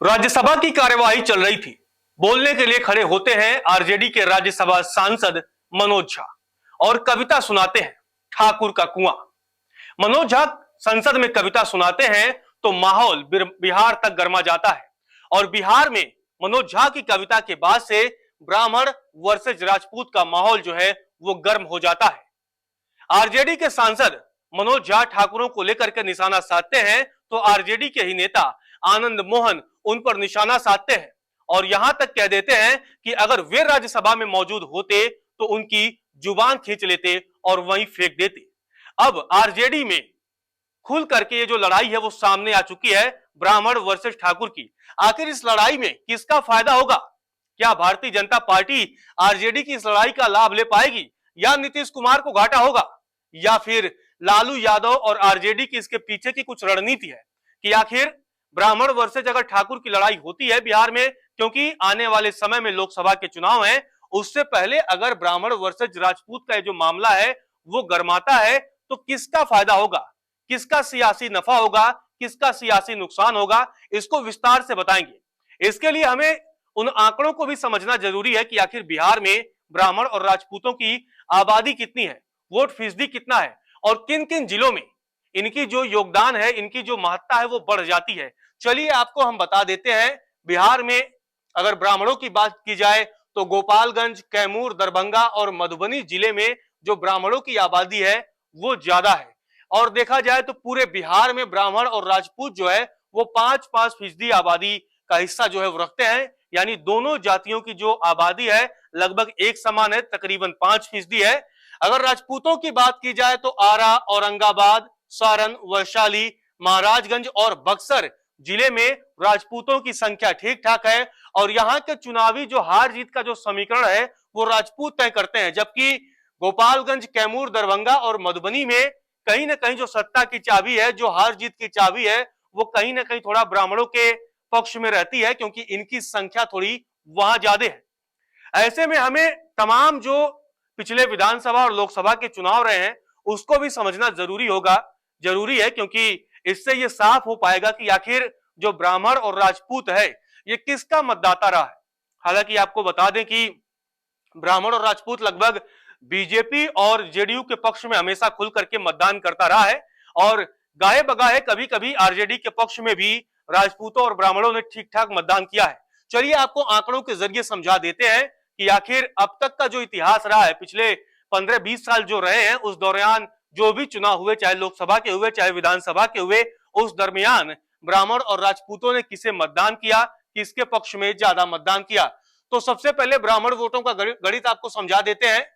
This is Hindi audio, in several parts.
राज्यसभा की कार्यवाही चल रही थी। बोलने के लिए खड़े होते हैं आरजेडी के राज्यसभा सांसद मनोज झा और कविता सुनाते हैं ठाकुर का कुआं। मनोज झा संसद में कविता सुनाते हैं तो माहौल बिहार तक गर्मा जाता है और बिहार में मनोज झा की कविता के बाद से ब्राह्मण वर्सेज राजपूत का माहौल जो है वो गर्म हो जाता है। आरजेडी के सांसद मनोज झा ठाकुरों को लेकर के निशाना साधते हैं तो आरजेडी के ही नेता आनंद मोहन उन पर निशाना साधते हैं और यहां तक कह देते हैं कि अगर वे राज्यसभा में मौजूद होते तो उनकी जुबान खींच लेते और वहीं फेंक देते। अब आरजेडी में खुल करके ये जो लड़ाई है वो सामने आ चुकी है ब्राह्मण वर्सेस ठाकुर की। आखिर इस लड़ाई में किसका फायदा होगा? क्या भारतीय जनता पार्टी आरजेडी की इस लड़ाई का लाभ ले पाएगी या नीतीश कुमार को घाटा होगा, या फिर लालू यादव और आरजेडी की इसके पीछे की कुछ रणनीति है कि आखिर ब्राह्मण वर्सेज अगर ठाकुर की लड़ाई होती है बिहार में, क्योंकि आने वाले समय में लोकसभा के चुनाव हैं, उससे पहले अगर ब्राह्मण वर्सेज राजपूत का जो मामला है वो गर्माता है तो किसका फायदा होगा, किसका सियासी नफा होगा, किसका सियासी नुकसान होगा, इसको विस्तार से बताएंगे। इसके लिए हमें उन आंकड़ों को भी समझना जरूरी है कि आखिर बिहार में ब्राह्मण और राजपूतों की आबादी कितनी है, वोट फीसदी कितना है और किन किन जिलों में इनकी जो योगदान है, इनकी जो महत्ता है वो बढ़ जाती है। चलिए आपको हम बता देते हैं। बिहार में अगर ब्राह्मणों की बात की जाए तो गोपालगंज, कैमूर, दरभंगा और मधुबनी जिले में जो ब्राह्मणों की आबादी है वो ज्यादा है और देखा जाए तो पूरे बिहार में ब्राह्मण और राजपूत जो है वो 5-5% आबादी का हिस्सा जो है वो रखते हैं। यानी दोनों जातियों की जो आबादी है लगभग एक समान है, तकरीबन 5% है। अगर राजपूतों की बात की जाए तो आरा, औरंगाबाद, सारण, वैशाली, महाराजगंज और बक्सर जिले में राजपूतों की संख्या ठीक ठाक है और यहाँ के चुनावी जो हार जीत का जो समीकरण है वो राजपूत तय करते हैं, जबकि गोपालगंज, कैमूर, दरभंगा और मधुबनी में कहीं ना कहीं जो सत्ता की चाबी है, जो हार जीत की चाबी है, वो कहीं ना कहीं थोड़ा ब्राह्मणों के पक्ष में रहती है क्योंकि इनकी संख्या थोड़ी वहां ज्यादा है। ऐसे में हमें तमाम जो पिछले विधानसभा और लोकसभा के चुनाव रहे हैं उसको भी समझना जरूरी है क्योंकि इससे ये साफ हो पाएगा कि आखिर जो ब्राह्मण और राजपूत है ये किसका मतदाता रहा है। हालांकि आपको बता दें कि ब्राह्मण और राजपूत लगभग बीजेपी और जेडीयू के पक्ष में हमेशा खुल करके मतदान करता रहा है और गाये बगाए कभी कभी आरजेडी के पक्ष में भी राजपूतों और ब्राह्मणों ने ठीक ठाक मतदान किया है। चलिए आपको आंकड़ों के जरिए समझा देते हैं कि आखिर अब तक का जो इतिहास रहा है, पिछले 15-20 साल जो रहे हैं, उस दौरान जो भी चुनाव हुए, चाहे लोकसभा के हुए चाहे विधानसभा के हुए, उस दरमियान ब्राह्मण और राजपूतों ने किसे मतदान किया, किसके पक्ष में ज्यादा मतदान किया। तो सबसे पहले ब्राह्मण वोटों का गणित आपको समझा देते हैं।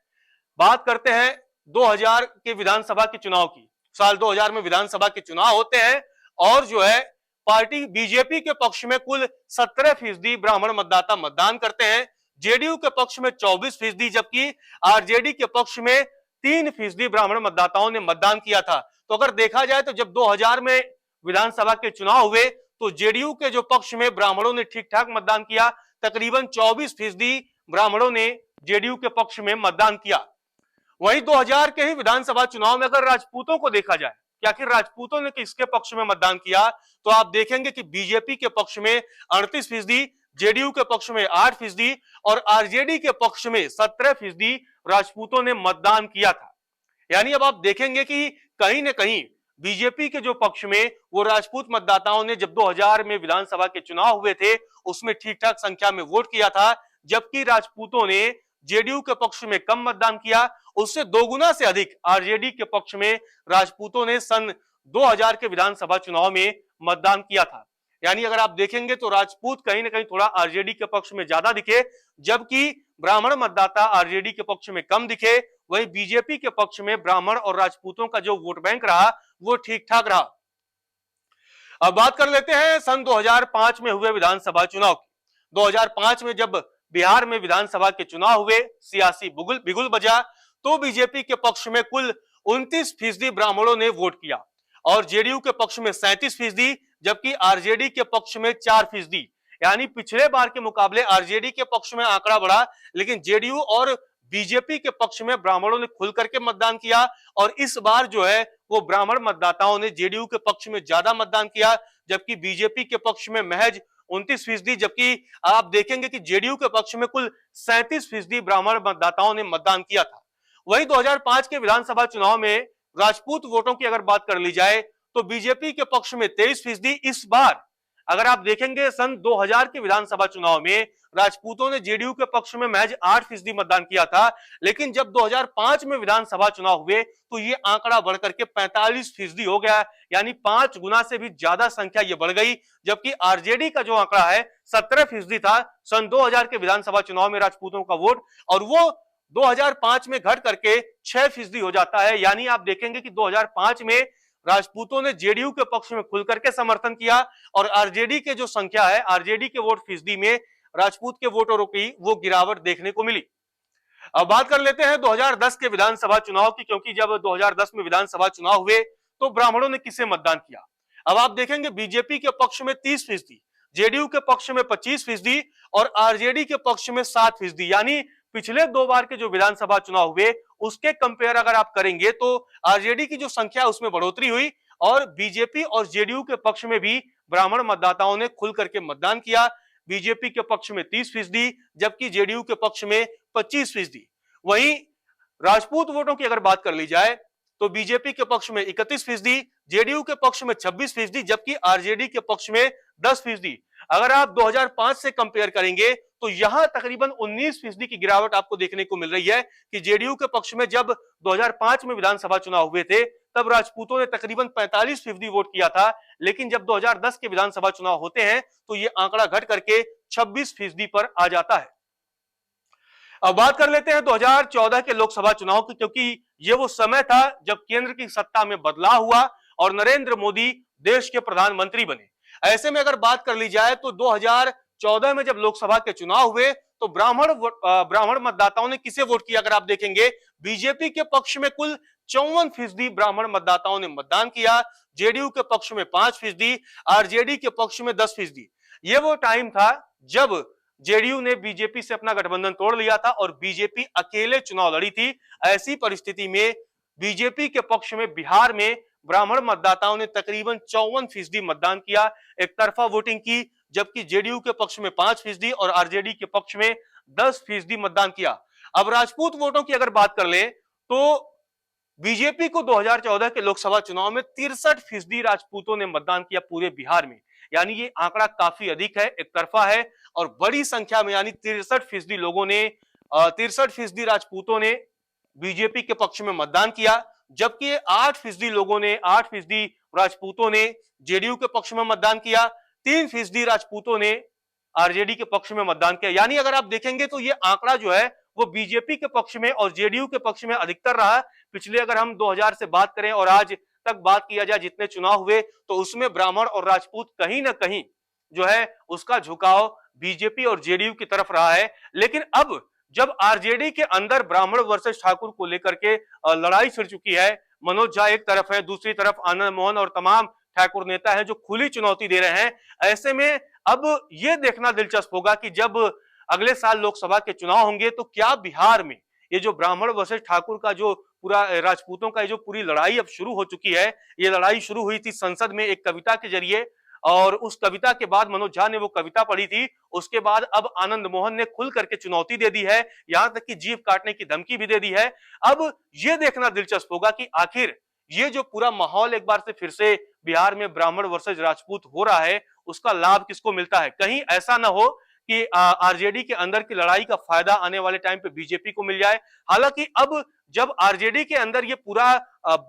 बात करते हैं 2000 के विधानसभा के चुनाव की। साल 2000 में विधानसभा के चुनाव होते हैं और जो है पार्टी बीजेपी के पक्ष में कुल 17% ब्राह्मण मतदाता मतदान करते हैं, जेडीयू के पक्ष में 24%, जबकि आरजेडी के पक्ष में 3% ब्राह्मण मतदाताओं ने मतदान किया था। तो अगर देखा जाए तो जब 2000 में विधानसभा के चुनाव हुए तो जेडीयू के जो पक्ष में ब्राह्मणों ने ठीक ठाक मतदान किया, तकरीबन 24% ब्राह्मणों ने जेडीयू के पक्ष में मतदान किया। वहीं 2000 के ही विधानसभा चुनाव में अगर राजपूतों को देखा जाए कि आखिर राजपूतों ने किसके पक्ष में मतदान किया, तो आप देखेंगे कि बीजेपी के पक्ष में 38%, जेडीयू के पक्ष में 8% और आरजेडी के पक्ष में 17% राजपूतों ने मतदान किया था। यानी अब आप देखेंगे कि कहीं ना कहीं बीजेपी के जो पक्ष में वो राजपूत मतदाताओं ने जब 2000 में विधानसभा के चुनाव हुए थे उसमें ठीक ठाक संख्या में वोट किया था, जबकि राजपूतों ने जेडीयू के पक्ष में कम मतदान किया। उससे दोगुना से अधिक आरजेडी के पक्ष में राजपूतों ने सन 2000 के विधानसभा चुनाव में मतदान किया था। यानी अगर आप देखेंगे तो राजपूत कहीं ना कहीं थोड़ा आरजेडी के पक्ष में ज्यादा दिखे, जबकि ब्राह्मण मतदाता आरजेडी के पक्ष में कम दिखे। वहीं बीजेपी के पक्ष में ब्राह्मण और राजपूतों का जो वोट बैंक रहा वो ठीक ठाक रहा। अब बात कर लेते हैं सन 2005 में हुए विधानसभा चुनाव की। 2005 में जब बिहार में विधानसभा के चुनाव हुए, सियासी बिगुल बजा तो बीजेपी के पक्ष में कुल 29% ब्राह्मणों ने वोट किया और जेडीयू के पक्ष में 37%, जबकि आरजेडी के पक्ष में 4%। यानी पिछले बार के मुकाबले आरजेडी के पक्ष में आंकड़ा बढ़ा, लेकिन जेडीयू और बीजेपी के पक्ष में ब्राह्मणों ने खुल करके मतदान किया और इस बार जो है वो ब्राह्मण मतदाताओं ने जेडीयू के पक्ष में ज्यादा मतदान किया, जबकि बीजेपी के पक्ष में महज 29%, जबकि आप देखेंगे कि जेडीयू के पक्ष में कुल 37% ब्राह्मण मतदाताओं ने मतदान किया था। वही 2005 के विधानसभा चुनाव में राजपूत वोटों की अगर बात कर ली जाए तो बीजेपी के पक्ष में 23%। इस बार अगर आप देखेंगे सन 2000 के विधानसभा चुनाव में राजपूतों ने जेडीयू के पक्ष में महज 8% मतदान किया था, लेकिन जब 2005 में विधानसभा चुनाव हुए तो ये आंकड़ा बढ़कर के 45% हो गया, यानी 5 गुना से भी ज्यादा संख्या ये बढ़ गई। जबकि आरजेडी का जो आंकड़ा है 17% था सन 2000 के विधानसभा चुनाव में राजपूतों का वोट, और वो 2005 में घट करके 6% हो जाता है। यानी आप देखेंगे कि 2005 में राजपूतों ने जेडीयू के पक्ष में खुल करके समर्थन किया और आरजेडी के जो संख्या है, आरजेडी के वोट फीसदी में राजपूत के वोटरों की वो गिरावट देखने को मिली। अब बात कर लेते हैं 2010 के विधानसभा चुनाव की, क्योंकि जब 2010 में विधानसभा चुनाव हुए तो ब्राह्मणों ने किसे मतदान किया। अब आप देखेंगे बीजेपी के पक्ष में 30%, जेडीयू के पक्ष में 25% और आरजेडी के पक्ष में 7%। यानी पिछले 2 बार के जो विधानसभा चुनाव हुए उसके कंपेयर अगर आप करेंगे तो आरजेडी की जो संख्या उसमें बढ़ोतरी हुई और बीजेपी और जेडीयू के पक्ष में भी ब्राह्मण मतदाताओं ने खुल करके मतदान किया। बीजेपी के पक्ष में 30%, जबकि जेडीयू के पक्ष में 25%। वहीं राजपूत वोटों की अगर बात कर ली जाए तो बीजेपी के पक्ष में 31%, जेडीयू के पक्ष में 26%, जबकि आरजेडी के पक्ष में 10%। अगर आप 2005 से कंपेयर करेंगे तो यहां तकरीबन 19% की गिरावट आपको देखने को मिल रही है कि जेडीयू के पक्ष में जब 2005 में विधानसभा चुनाव हुए थे तब राजपूतों ने तकरीबन 45% वोट किया था, लेकिन जब 2010 के विधानसभा चुनाव होते हैं तो यह आंकड़ा घट करके 26% पर आ जाता है। अब बात कर लेते हैं 2014 के लोकसभा चुनाव की, क्योंकि यह वो समय था जब केंद्र की सत्ता में बदलाव हुआ और नरेंद्र मोदी देश के प्रधानमंत्री बने। ऐसे में अगर बात कर ली जाए तो 2014 में जब लोकसभा के चुनाव हुए तो ब्राह्मण मतदाताओं ने किसे वोट किया। अगर आप देखेंगे बीजेपी के पक्ष में कुल 54% ब्राह्मण मतदाताओं ने मतदान किया, जेडीयू के पक्ष में 5%, आरजेडी के पक्ष में 10%। ये वो टाइम था जब जेडीयू ने बीजेपी से अपना गठबंधन तोड़ लिया था और बीजेपी अकेले चुनाव लड़ी थी। ऐसी परिस्थिति में बीजेपी के पक्ष में बिहार में ब्राह्मण मतदाताओं ने तकरीबन 54% मतदान किया, एक तरफा वोटिंग की, जबकि जेडीयू के पक्ष में 5% और आरजेडी के पक्ष में 10% मतदान किया। अब राजपूत वोटों की अगर बात कर ले तो बीजेपी को 2014 के लोकसभा चुनाव में 63% राजपूतों ने मतदान किया पूरे बिहार में। यानी ये आंकड़ा काफी अधिक है, एक तरफा है और बड़ी संख्या में यानी 63% लोगों ने 63% राजपूतों ने बीजेपी के पक्ष में मतदान किया, जबकि 8% राजपूतों ने जेडीयू के पक्ष में मतदान किया, 3% राजपूतों ने आरजेडी के पक्ष में मतदान किया। यानी अगर आप देखेंगे तो ये आंकड़ा जो है वो बीजेपी के पक्ष में और जेडीयू के पक्ष में अधिकतर रहा। पिछले अगर हम 2000 से बात करें और आज तक बात किया जाए जितने चुनाव हुए तो उसमें ब्राह्मण और राजपूत कहीं ना कहीं जो है उसका झुकाव बीजेपी और जेडीयू की तरफ रहा है। लेकिन अब जब आरजेडी के अंदर ब्राह्मण वर्सेस ठाकुर को लेकर के लड़ाई छिड़ चुकी है, मनोज झा एक तरफ है, दूसरी तरफ आनंद मोहन और तमाम ठाकुर नेता हैं जो खुली चुनौती दे रहे हैं। ऐसे में अब यह देखना दिलचस्प होगा कि जब अगले साल लोकसभा के चुनाव होंगे तो क्या बिहार में ये जो ब्राह्मण वर्सेस ठाकुर का जो पूरा राजपूतों का जो पूरी लड़ाई अब शुरू हो चुकी है, ये लड़ाई शुरू हुई थी संसद में एक कविता के जरिए और उस कविता के बाद मनोज झा ने वो कविता पढ़ी थी, उसके बाद अब आनंद मोहन ने खुल करके चुनौती दे दी है, यहां तक कि जीभ काटने की धमकी भी दे दी है। अब यह देखना दिलचस्प होगा कि आखिर ये जो पूरा माहौल एक बार से फिर से बिहार में ब्राह्मण वर्सेस राजपूत हो रहा है उसका लाभ किसको मिलता है। कहीं ऐसा ना हो कि आरजेडी के अंदर की लड़ाई का फायदा आने वाले टाइम पे बीजेपी को मिल जाए। हालांकि अब जब आरजेडी के अंदर ये पूरा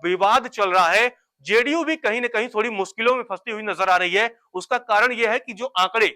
विवाद चल रहा है, जेडीयू भी कहीं ना कहीं थोड़ी मुश्किलों में फंसती हुई नजर आ रही है। उसका कारण यह है कि जो आंकड़े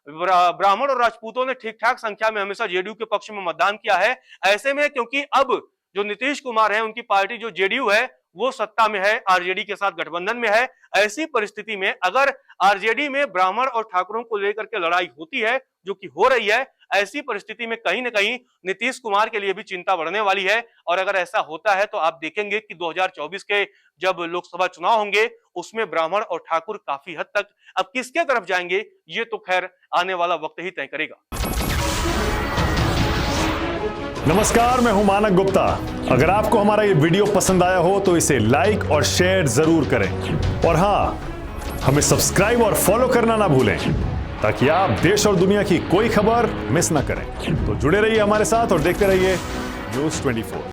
ब्राह्मण और राजपूतों ने ठीक ठाक संख्या में हमेशा जेडीयू के पक्ष में मतदान किया है। ऐसे में क्योंकि अब जो नीतीश कुमार है उनकी पार्टी जो जेडीयू है वो सत्ता में है, आरजेडी के साथ गठबंधन में है। ऐसी परिस्थिति में अगर आरजेडी में ब्राह्मण और ठाकुरों को लेकर के लड़ाई होती है जो कि हो रही है, ऐसी परिस्थिति में कहीं ना कहीं नीतीश कुमार के लिए भी चिंता बढ़ने वाली है। और अगर ऐसा होता है तो आप देखेंगे कि 2024 के जब लोकसभा चुनाव होंगे उसमें ब्राह्मण और ठाकुर काफी हद तक अब किसके तरफ जाएंगे ये तो खैर आने वाला वक्त ही तय करेगा। नमस्कार, मैं हूं मानक गुप्ता। अगर आपको हमारा ये वीडियो पसंद आया हो तो इसे लाइक और शेयर जरूर करें और हां, हमें सब्सक्राइब और फॉलो करना ना भूलें ताकि आप देश और दुनिया की कोई खबर मिस ना करें। तो जुड़े रहिए हमारे साथ और देखते रहिए न्यूज़ 24।